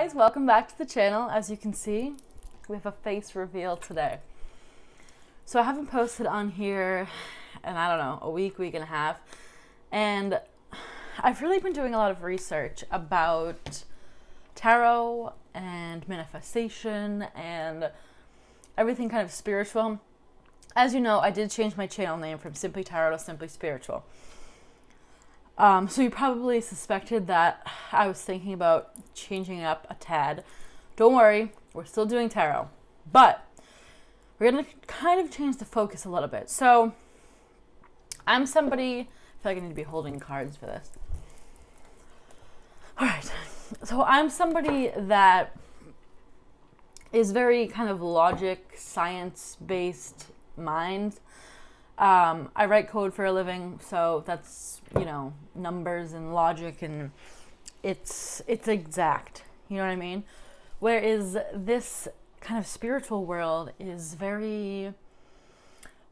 guys, welcome back to the channel. As you can see, we have a face reveal today. So I haven't posted on here in, I don't know, a week and a half. And I've really been doing a lot of research about tarot and manifestation and everything kind of spiritual. As you know, I did change my channel name from Simply Tarot to Simply Spiritual. So you probably suspected that I was thinking about changing up a tad. Don't worry, we're still doing tarot, but we're going to kind of change the focus a little bit. So I'm somebody, I feel like I need to be holding cards for this. All right, so I'm somebody that is very kind of logic, science-based mind. I write code for a living, so that's, you know, numbers and logic, and it's exact, you know what I mean? Whereas this kind of spiritual world is very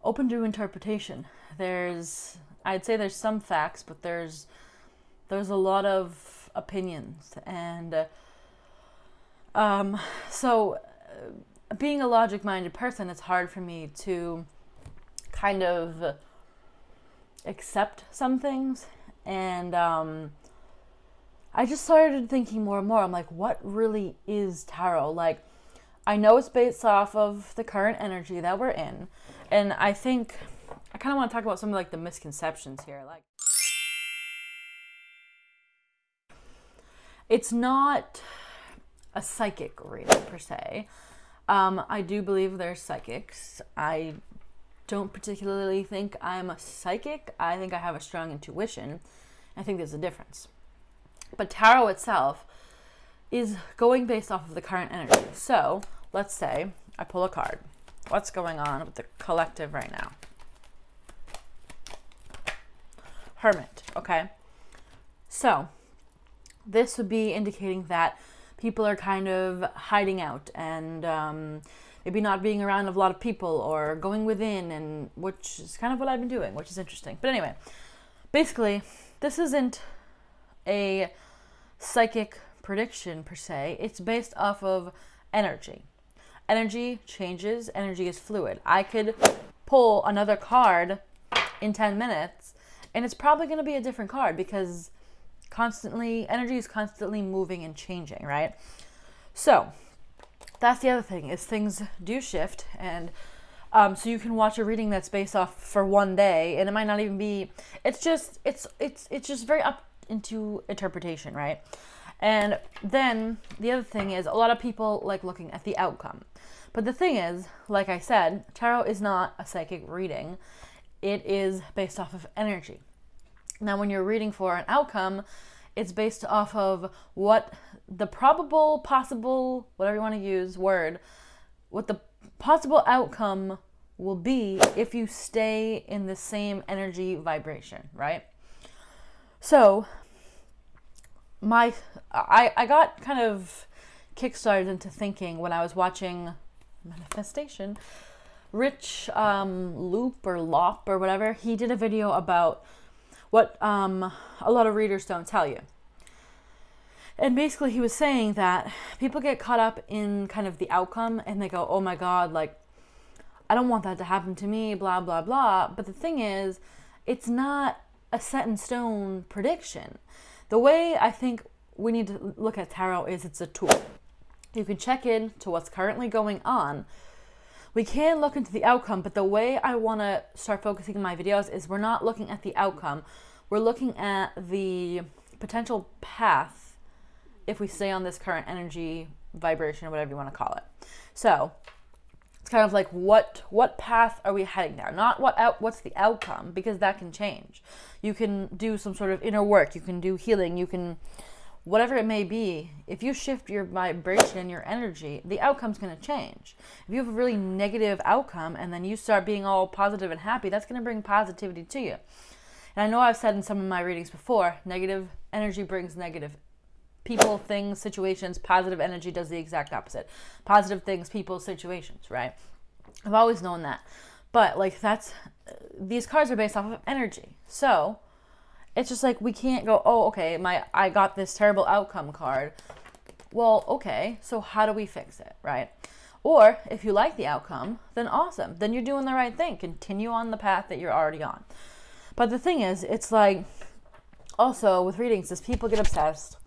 open to interpretation. I'd say there's some facts, but there's a lot of opinions, and so being a logic-minded person, it's hard for me to kind of accept some things, and I just started thinking more and more. I'm like, what really is tarot? Like, I know it's based off of the current energy that we're in, and I think I kind of want to talk about some of like the misconceptions here. Like, it's not a psychic reading per se. I do believe there's psychics. I don't particularly think I'm a psychic. I think I have a strong intuition. I think there's a difference. But tarot itself is going based off of the current energy. So let's say I pull a card. What's going on with the collective right now? Hermit, okay? So this would be indicating that people are kind of hiding out and maybe not being around a lot of people or going within, and which is kind of what I've been doing, which is interesting. But anyway, basically, this isn't a psychic prediction per se. It's based off of energy. Energy changes. Energy is fluid. I could pull another card in 10 minutes, and it's probably going to be a different card because energy is constantly moving and changing, right? So that's the other thing, is things do shift, and so you can watch a reading that's based off for one day, and it might not even be. It's just very up into interpretation, right? And then the other thing is, a lot of people like looking at the outcome, but the thing is, like I said, tarot is not a psychic reading. It is based off of energy. Now, when you're reading for an outcome, it's based off of what the probable, possible, whatever you want to use, what the possible outcome will be if you stay in the same energy vibration, right? So, I got kind of kickstarted into thinking when I was watching Manifestation. Rich Lopp or Lopp or whatever, he did a video about what a lot of readers don't tell you. And basically he was saying that people get caught up in kind of the outcome, and they go, oh my God, like, I don't want that to happen to me, blah, blah, blah. But the thing is, it's not a set in stone prediction. The way I think we need to look at tarot is it's a tool. You can check in to what's currently going on. We can look into the outcome, but the way I want to start focusing my videos is we're not looking at the outcome. We're looking at the potential path if we stay on this current energy vibration, or whatever you want to call it. So it's kind of like what path are we heading down? Not what's the outcome, because that can change. You can do some sort of inner work. You can do healing. You can, whatever it may be. If you shift your vibration and your energy, the outcome's going to change. If you have a really negative outcome and then you start being all positive and happy, that's going to bring positivity to you. And I know I've said in some of my readings before, negative energy brings negative people, things, situations. Positive energy does the exact opposite. Positive things, people, situations, right? I've always known that. But like these cards are based off of energy. So it's just like we can't go, oh, okay, I got this terrible outcome card. well, okay, so how do we fix it, right? Or if you like the outcome, then awesome. Then you're doing the right thing. Continue on the path that you're already on. But the thing is, it's like, also with readings, is people get obsessed.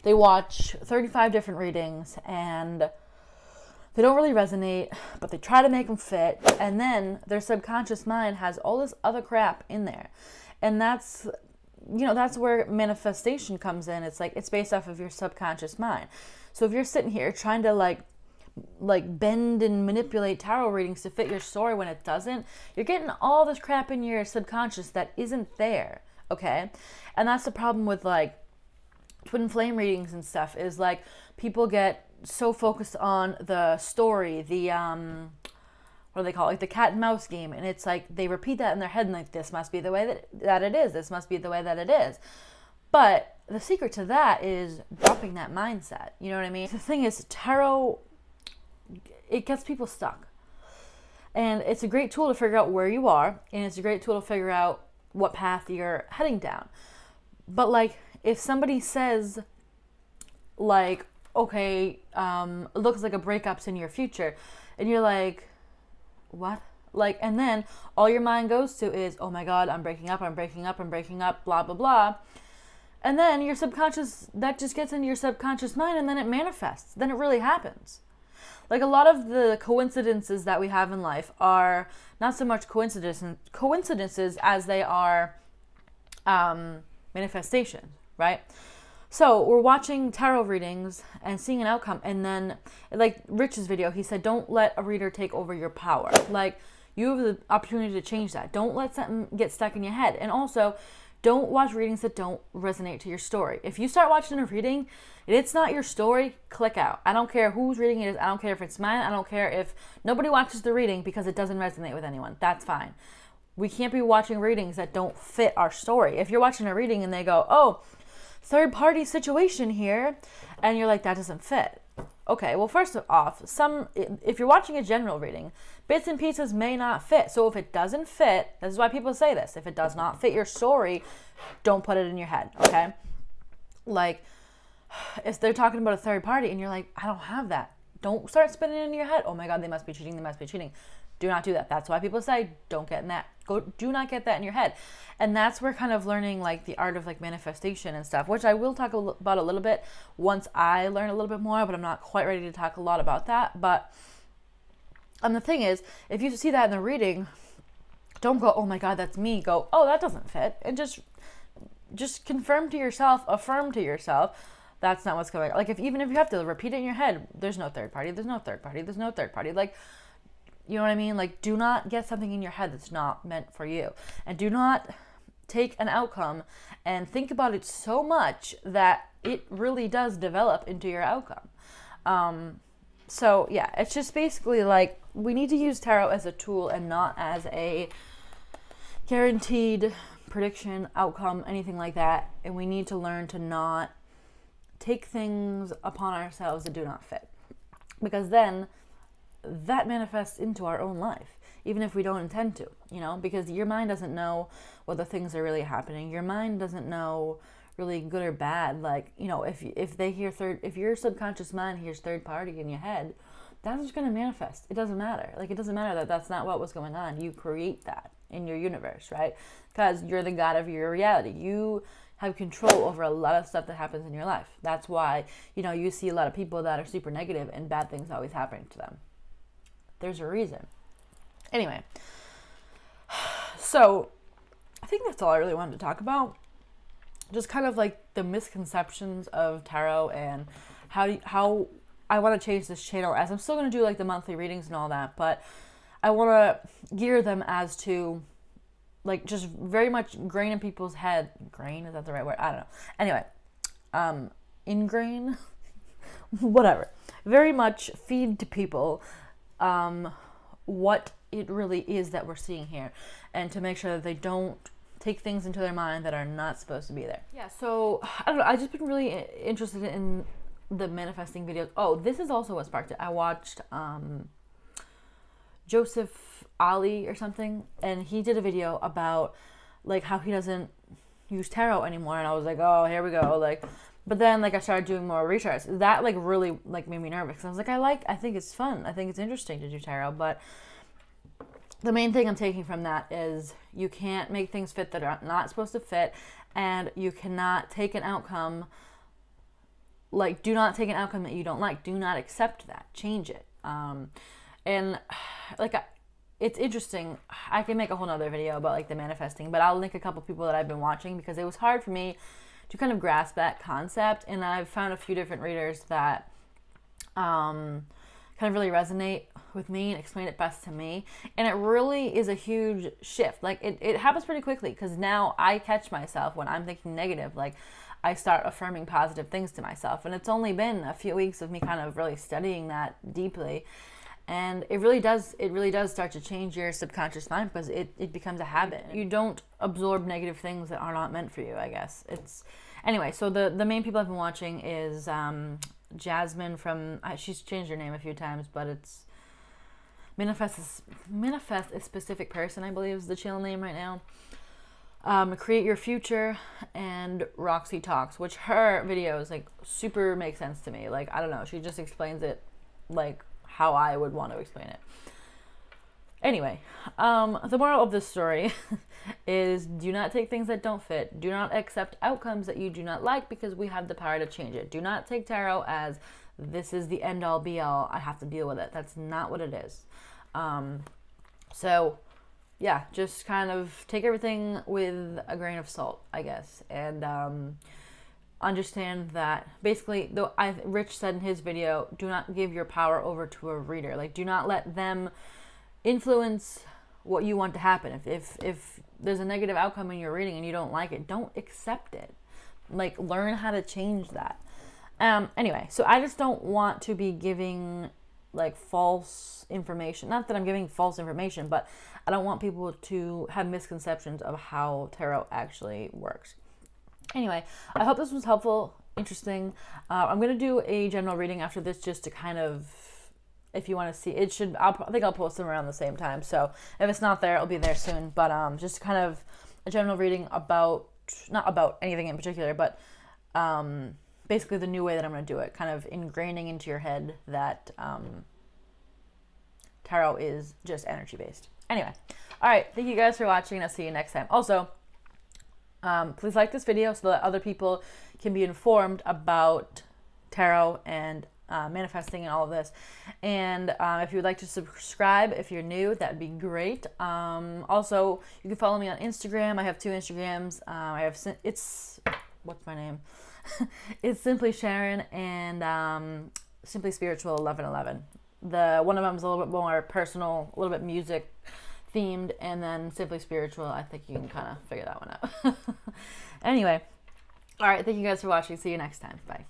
They watch 35 different readings and they don't really resonate, but they try to make them fit. And then their subconscious mind has all this other crap in there. And that's, you know, that's where manifestation comes in. It's like, it's based off of your subconscious mind. So if you're sitting here trying to like bend and manipulate tarot readings to fit your story when it doesn't, you're getting all this crap in your subconscious that isn't there, okay? And that's the problem with like twin flame readings and stuff, is like people get so focused on the story, the what do they call it, like the cat and mouse game, and it's like they repeat that in their head and like, this must be the way that it is, this must be the way that it is. But the secret to that is dropping that mindset, you know what I mean? The thing is, tarot, it gets people stuck. And it's a great tool to figure out where you are, and it's a great tool to figure out what path you're heading down. But like, if somebody says like, okay, it looks like a breakup's in your future, and you're like, what? Like, and then all your mind goes to is, oh my God, I'm breaking up, blah, blah, blah. And then your subconscious, that just gets into your subconscious mind, and then it manifests. Then it really happens. Like, a lot of the coincidences that we have in life are not so much coincidences as they are manifestations, right? So we're watching tarot readings and seeing an outcome, and then, like Rich's video, he said, don't let a reader take over your power. Like, you have the opportunity to change that. Don't let something get stuck in your head. And also, don't watch readings that don't resonate to your story. If you start watching a reading and it's not your story, click out. I don't care whose reading it is. I don't care if it's mine. I don't care if nobody watches the reading because it doesn't resonate with anyone. That's fine. We can't be watching readings that don't fit our story. If you're watching a reading and they go, oh, third party situation here, and you're like, that doesn't fit. Okay, well, first off, if you're watching a general reading, bits and pieces may not fit. So if it doesn't fit, this is why people say this, if it does not fit your story, don't put it in your head, okay? Like, if they're talking about a third party and you're like, I don't have that, don't start spinning it in your head. Oh my God, they must be cheating, they must be cheating. Do not do that. That's why people say, don't get in that. Do not get that in your head. And that's where kind of learning like the art of like manifestation and stuff, which I will talk about a little bit once I learn a little bit more, but I'm not quite ready to talk a lot about that. But the thing is, if you see that in the reading, don't go, oh my God, that's me. Go, oh, that doesn't fit. And just confirm to yourself, affirm to yourself, that's not what's going on. Like, even if you have to repeat it in your head, there's no third party, there's no third party, there's no third party. Like, you know what I mean? Like, do not get something in your head that's not meant for you. And do not take an outcome and think about it so much that it really does develop into your outcome. So, yeah, it's just basically like, we need to use tarot as a tool and not as a guaranteed prediction, outcome, anything like that. And we need to learn to not take things upon ourselves that do not fit. Because then that manifests into our own life, even if we don't intend to, you know, because your mind doesn't know whether things are really happening. Your mind doesn't know really good or bad. Like, you know, if they hear if your subconscious mind hears third party in your head, that's what's going to manifest. It doesn't matter. Like, it doesn't matter that that's not what was going on. You create that in your universe, right? Because you're the god of your reality. You have control over a lot of stuff that happens in your life. That's why, you know, you see a lot of people that are super negative and bad things always happening to them. There's a reason. Anyway, so I think that's all I really wanted to talk about. Just kind of like the misconceptions of tarot and how I want to change this channel, as I'm still going to do like the monthly readings and all that, but I want to gear them as to like just very much grain in people's head. Grain, is that the right word? I don't know. Anyway, ingrain, whatever. Very much feed to people what it really is that we're seeing here, and to make sure that they don't take things into their mind that are not supposed to be there. Yeah, so I don't know, I've just been really interested in the manifesting videos. Oh, this is also what sparked it. I watched Joesph Alai or something, and he did a video about like how he doesn't use tarot anymore, and I was like, oh, here we go. Like, But then like I started doing more research. That like really like made me nervous. I was like, I think it's fun. I think it's interesting to do tarot. But the main thing I'm taking from that is you can't make things fit that are not supposed to fit, and you cannot take an outcome. Like, do not take an outcome that you don't like. Do not accept that. Change it. And like, it's interesting. I can make a whole nother video about like the manifesting, but I'll link a couple people that I've been watching because it was hard for me to kind of grasp that concept. And I've found a few different readers that kind of really resonate with me and explain it best to me. And it really is a huge shift. Like it happens pretty quickly because now I catch myself when I'm thinking negative. Like I start affirming positive things to myself. And it's only been a few weeks of me kind of really studying that deeply. And it really does start to change your subconscious mind because it becomes a habit. You don't absorb negative things that are not meant for you, I guess. Anyway, so the main people I've been watching is Jasmine from, she's changed her name a few times, but it's Manifest a Specific Person, I believe is the channel name right now. Create Your Future, and Roxy Talks, which her videos like super make sense to me. Like, I don't know, she just explains it like how I would want to explain it. Anyway, the moral of this story is do not take things that don't fit. Do not accept outcomes that you do not like because we have the power to change it. Do not take tarot as this is the end all be all. I have to deal with it. That's not what it is. So yeah, just kind of take everything with a grain of salt, I guess. And understand that basically, though Rich said in his video, do not give your power over to a reader. Like, do not let them influence what you want to happen. If there's a negative outcome in your reading and you don't like it, don't accept it. Like, learn how to change that. Anyway, so I just don't want to be giving like false information. Not that I'm giving false information, but I don't want people to have misconceptions of how tarot actually works. Anyway, I hope this was helpful, interesting. I'm going to do a general reading after this just to kind of, if you want to see, I think I'll post them around the same time. So if it's not there, it'll be there soon. But just kind of a general reading about, not about anything in particular, but basically the new way that I'm going to do it. Kind of ingraining into your head that tarot is just energy based. Anyway, all right. Thank you guys for watching. I'll see you next time. Also, please like this video so that other people can be informed about tarot and manifesting and all of this. And if you would like to subscribe, if you're new, that'd be great. Also, you can follow me on Instagram. I have 2 Instagrams. What's my name? It's Simply Sharon and Simply Spiritual 1111. One of them is a little bit more personal, a little bit music themed, and then Simply Spiritual, I think you can kind of figure that one out. Anyway, all right, thank you guys for watching. See you next time. Bye.